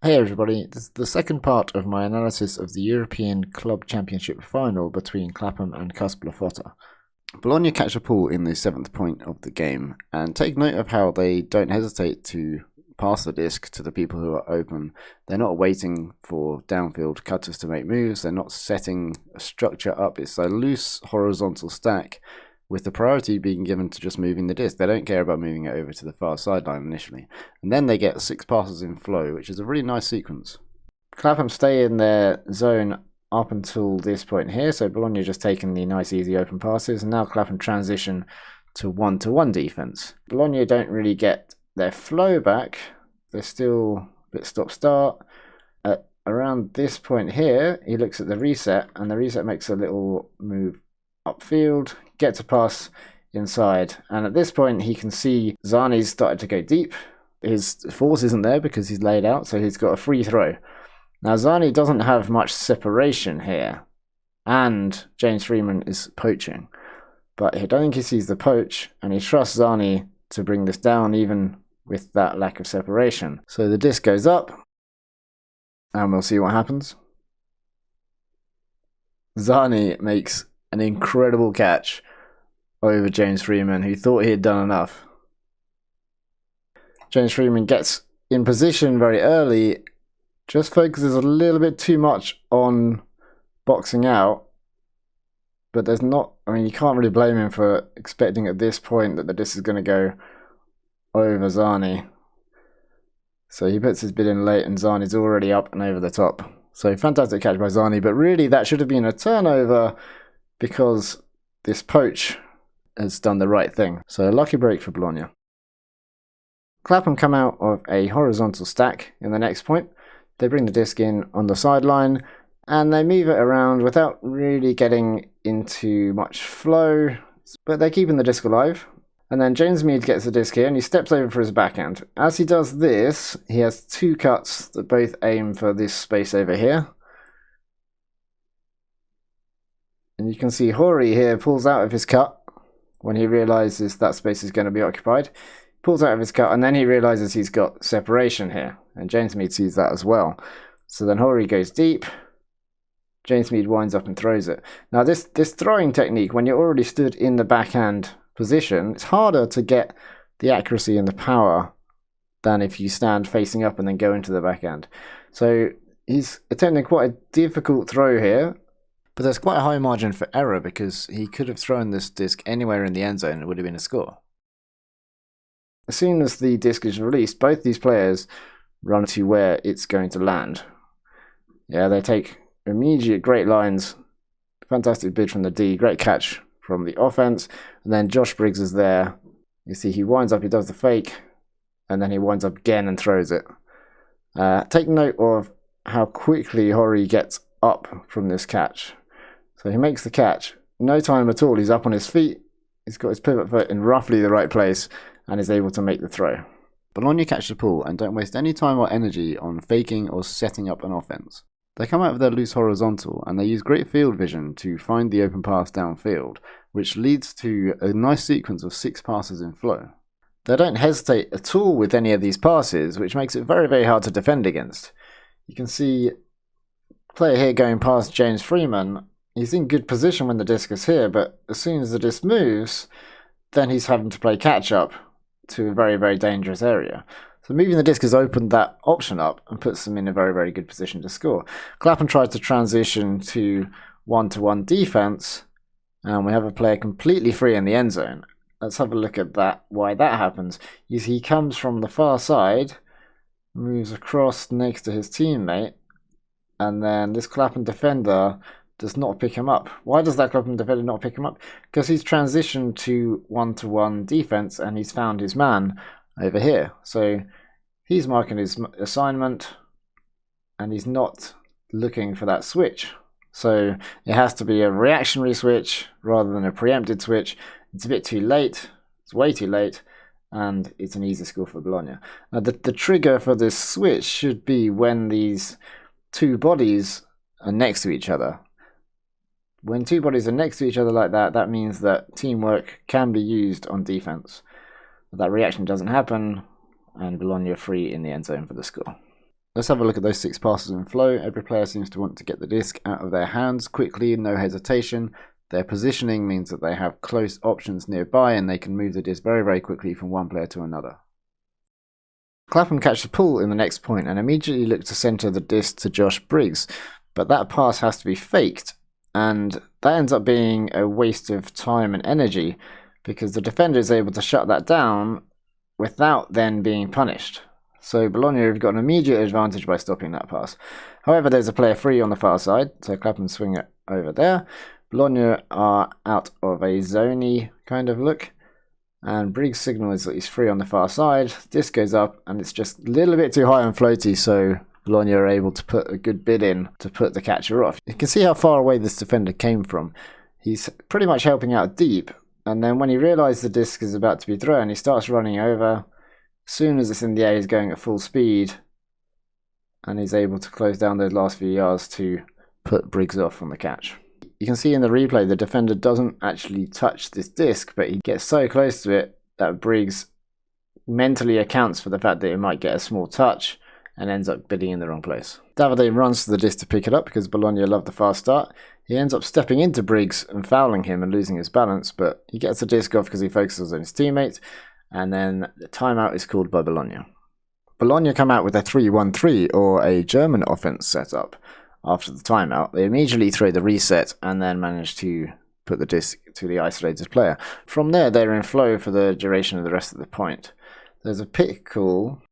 Hey everybody, this is the second part of my analysis of the European Club Championship final between Clapham and CUSB. Bologna catch a ball in the 7th point of the game, and take note of how they don't hesitate to pass the disc to the people who are open. They're not waiting for downfield cutters to make moves, they're not setting a structure up, it's a loose horizontal stack with the priority being given to just moving the disc. They don't care about moving it over to the far sideline initially. And then they get 6 passes in flow, which is a really nice sequence. Clapham stay in their zone up until this point here, so Bologna just taking the nice easy open passes, and now Clapham transition to one-to-one defense. Bologna don't really get their flow back, they're still a bit stop-start. At around this point here, he looks at the reset, and the reset makes a little move upfield, gets a pass inside, and at this point he can see Zani's started to go deep. His force isn't there because he's laid out, so he's got a free throw. Now Zani doesn't have much separation here, and James Freeman is poaching, but I don't think he sees the poach, and he trusts Zani to bring this down even with that lack of separation. So the disc goes up, and we'll see what happens. Zani makes an incredible catch over James Freeman, who thought he had done enough. James Freeman gets in position very early, just focuses a little bit too much on boxing out, but there's not, you can't really blame him for expecting at this point that the disc is going to go over Zani. So he puts his bid in late, and Zani's already up and over the top. So fantastic catch by Zani, but really that should have been a turnover because this poach has done the right thing. So a lucky break for Bologna. Clapham come out of a horizontal stack in the next point. They bring the disc in on the sideline and they move it around without really getting into much flow, but they're keeping the disc alive. And then James Mead gets the disc here and he steps over for his backhand. As he does this, he has 2 cuts that both aim for this space over here. And you can see Hori here pulls out of his cut when he realizes that space is going to be occupied. Pulls out of his cut and then he realizes he's got separation here. And James Mead sees that as well. So then Hori goes deep. James Mead winds up and throws it. Now this throwing technique, when you're already stood in the backhand position, it's harder to get the accuracy and the power than if you stand facing up and then go into the backhand. So he's attempting quite a difficult throw here. But there's quite a high margin for error because he could have thrown this disc anywhere in the end zone and it would have been a score. As soon as the disc is released, both these players run to where it's going to land. Yeah, they take immediate great lines. Fantastic bid from the D, great catch from the offense. And then Josh Briggs is there. You see he winds up, he does the fake, and then he winds up again and throws it. Take note of how quickly Hori gets up from this catch. So he makes the catch, no time at all, he's up on his feet, he's got his pivot foot in roughly the right place, and is able to make the throw. Bologna catch the ball and don't waste any time or energy on faking or setting up an offense. They come out of their loose horizontal, and they use great field vision to find the open pass downfield, which leads to a nice sequence of 6 passes in flow. They don't hesitate at all with any of these passes, which makes it very, very hard to defend against. You can see player here going past James Freeman. He's in good position when the disc is here, but as soon as the disc moves, then he's having to play catch up to a very, very dangerous area. So moving the disc has opened that option up and puts them in a very, very good position to score. Clapham tries to transition to one-to-one defense, and we have a player completely free in the end zone. Let's have a look at that, why that happens. You see he comes from the far side, moves across next to his teammate, and then this Clapham defender does not pick him up. Why does that Clapham defender not pick him up? Because he's transitioned to one-to-one defense and he's found his man over here. So he's marking his assignment and he's not looking for that switch. So it has to be a reactionary switch rather than a preempted switch. It's a bit too late. It's way too late. And it's an easy score for Bologna. Now the trigger for this switch should be when these 2 bodies are next to each other. When 2 bodies are next to each other like that, that means that teamwork can be used on defense. But that reaction doesn't happen, and Bologna are free in the end zone for the score. Let's have a look at those 6 passes in flow. Every player seems to want to get the disc out of their hands quickly, no hesitation. Their positioning means that they have close options nearby and they can move the disc very, very quickly from one player to another. Clapham catch the pull in the next point and immediately look to centre the disc to Josh Briggs, but that pass has to be faked, and that ends up being a waste of time and energy because the defender is able to shut that down without then being punished. So Bologna have got an immediate advantage by stopping that pass. However, there's a player free on the far side, so Clapham swing it over there. Bologna are out of a Zani kind of look, and Briggs signals that he's free on the far side. This goes up, and it's just a little bit too high and floaty, so Bologna are able to put a good bid in to put the catcher off. You can see how far away this defender came from. He's pretty much helping out deep, and then when he realises the disc is about to be thrown, he starts running over. As soon as it's in the air, he's going at full speed, and he's able to close down those last few yards to put Briggs off on the catch. You can see in the replay the defender doesn't actually touch this disc, but he gets so close to it that Briggs mentally accounts for the fact that he might get a small touch and ends up bidding in the wrong place. Davide runs to the disc to pick it up because Bologna love the fast start. He ends up stepping into Briggs and fouling him and losing his balance, but he gets the disc off because he focuses on his teammate, and then the timeout is called by Bologna. Bologna come out with a 3-1-3 or a German offense setup. After the timeout, they immediately throw the reset and then manage to put the disc to the isolated player. From there, they're in flow for the duration of the rest of the point. There's a pick call,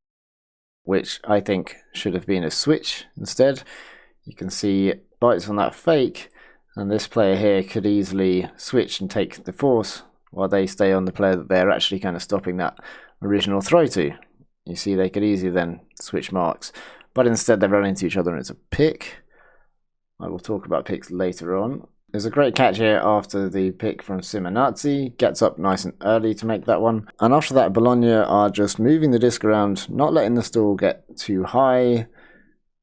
which I think should have been a switch instead. You can see bites on that fake, and this player here could easily switch and take the force while they stay on the player that they're actually kind of stopping that original throw to. You see they could easily then switch marks, but instead they run into each other and it's a pick. I will talk about picks later on. There's a great catch here after the pick from Simonazzi. Gets up nice and early to make that one. And after that, Bologna are just moving the disc around, not letting the stall get too high.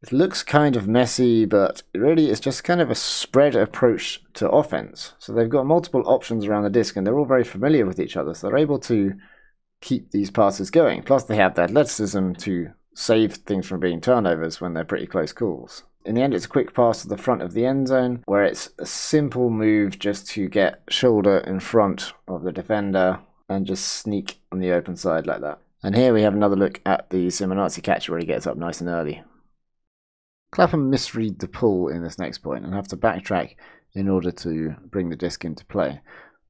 It looks kind of messy, but really it's just kind of a spread approach to offense. So they've got multiple options around the disc and they're all very familiar with each other. So they're able to keep these passes going. Plus they have the athleticism to save things from being turnovers when they're pretty close calls. In the end, it's a quick pass to the front of the end zone, where it's a simple move just to get shoulder in front of the defender and just sneak on the open side like that. And here we have another look at the Simonazzi catch where he gets up nice and early. Clapham misread the pull in this next point and have to backtrack in order to bring the disc into play.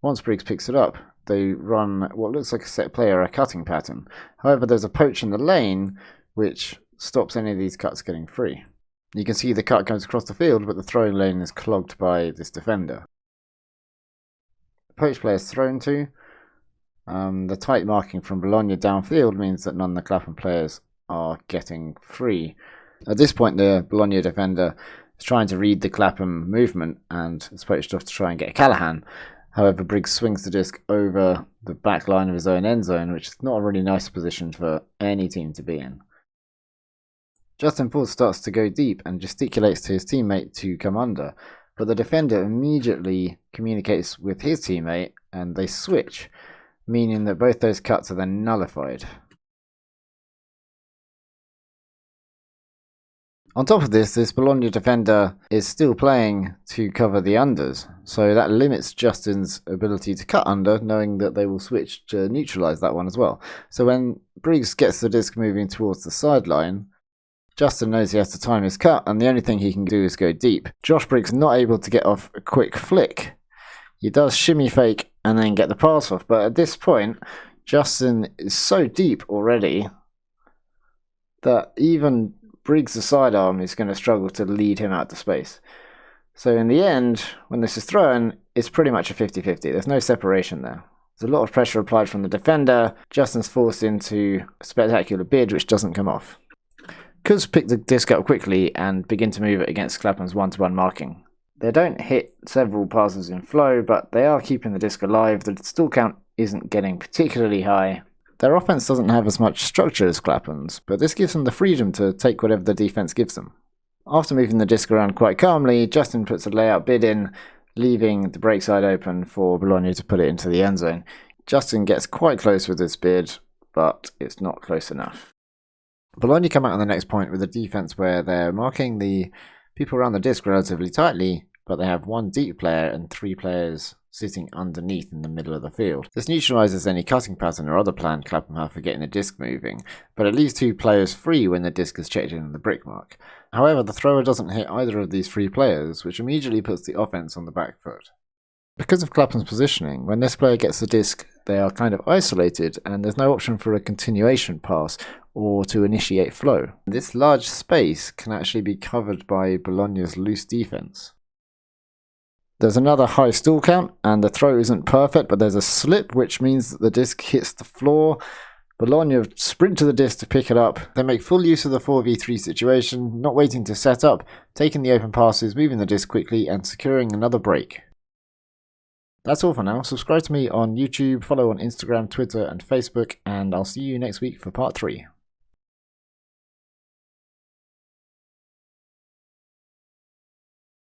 Once Briggs picks it up, they run what looks like a set play or a cutting pattern. However, there's a poach in the lane which stops any of these cuts getting free. You can see the cut comes across the field, but the throwing lane is clogged by this defender. The poach player is thrown to. The tight marking from Bologna downfield means that none of the Clapham players are getting free. At this point, the Bologna defender is trying to read the Clapham movement and is poached off to try and get a Callahan. However, Briggs swings the disc over the back line of his own end zone, which is not a really nice position for any team to be in. Justin Paul starts to go deep and gesticulates to his teammate to come under, but the defender immediately communicates with his teammate and they switch, meaning that both those cuts are then nullified. On top of this Bologna defender is still playing to cover the unders, so that limits Justin's ability to cut under, knowing that they will switch to neutralise that one as well. So when Briggs gets the disc moving towards the sideline, Justin knows he has to time his cut, and the only thing he can do is go deep. Josh Briggs not able to get off a quick flick. He does shimmy fake and then get the pass off, but at this point, Justin is so deep already that even Briggs' sidearm is going to struggle to lead him out to space. So in the end, when this is thrown, it's pretty much a 50-50. There's no separation there. There's a lot of pressure applied from the defender. Justin's forced into a spectacular bid, which doesn't come off. CUSB pick the disc up quickly and begin to move it against Clapham's one-to-one marking. They don't hit several passes in flow, but they are keeping the disc alive. The stall count isn't getting particularly high. Their offense doesn't have as much structure as Clapham's, but this gives them the freedom to take whatever the defense gives them. After moving the disc around quite calmly, Justin puts a layout bid in, leaving the break side open for Bologna to put it into the end zone. Justin gets quite close with this bid, but it's not close enough. Bologna come out on the next point with a defense where they're marking the people around the disc relatively tightly, but they have one deep player and 3 players sitting underneath in the middle of the field. This neutralises any cutting pattern or other plan Clapham have for getting the disc moving, but it leaves 2 players free when the disc is checked in the brick mark. However, the thrower doesn't hit either of these 3 players, which immediately puts the offense on the back foot. Because of Clapham's positioning, when this player gets the disc, they are kind of isolated and there's no option for a continuation pass or to initiate flow. This large space can actually be covered by Bologna's loose defense. There's another high stall count, and the throw isn't perfect, but there's a slip, which means that the disc hits the floor. Bologna sprint to the disc to pick it up. They make full use of the 4v3 situation, not waiting to set up, taking the open passes, moving the disc quickly, and securing another break. That's all for now. Subscribe to me on YouTube, follow on Instagram, Twitter, and Facebook, and I'll see you next week for part 3.